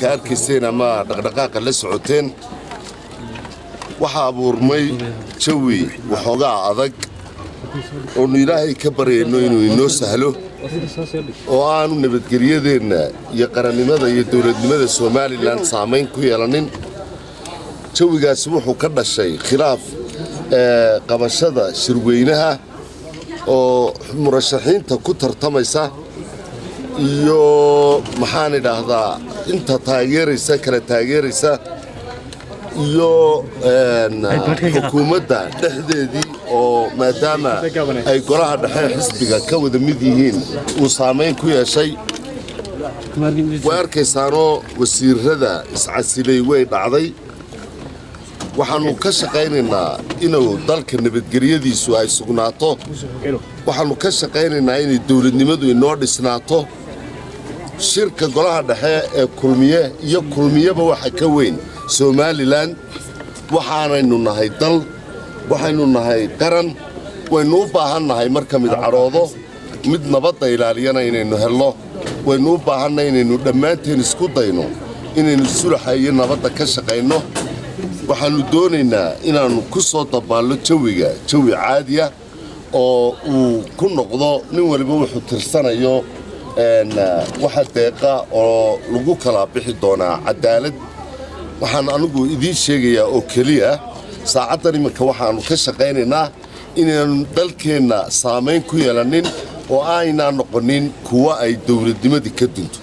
كاركسين أما دقدقاق اللي سعوتين وحابور مي شوي وحوقع عضق ونلاقي كبري إنه سهله وأنا نبت قريدين يقرن لماذا يدور لماذا Somaliland سامين كويلانين شوي قاسموح وكذا شيء خلاف قبشة شروينها ومرشحين تكتر تميسة iyo maxaan idhaahdaa inta taageeraysa kala taageeraysa iyo xukuumadda dhexdeedii oo maadaama ay golaha dhexe xisbiga ka wada mid yihiin uu saameyn ku yeeshay waarkaysaanoo wasiirada iscasilay way dhacday waxaanu ka shaqaynaynaa inuu dalka nabadgelyadiisu ay sugnaato waxaanu ka shaqaynaynaa in dawladnimadu inoo dhisnaato shirka golaha dhexe ee kulmiye iyo kulmiyaba waxa ka weyn Somaliland waxaanaynu nahay dal waxaynu nahay qaran waynu u baahannahay marka mid caroodo mid nabadda ilaaliyana inaynu helno waynu u baahannahay inaynu dhammaanteen isku dayno inaynu sulxa iyo nabadda ka shaqayno waxaanu doonaynaa inaanu ku soo dabaallo jawi caadi ah oo uu ku noqdo nin waliba wuxuu tirsanayo waxa deeqa oo lagu kala bixi doonaa cadaalad waxaan anigu idin sheegayaa oo kaliya saacadan imika waxaanu ka shaqaynaynaa inaan dalkeena saameyn ku yeelanin oo ayna noqonin kuwa ay dawladnimadii ka dunto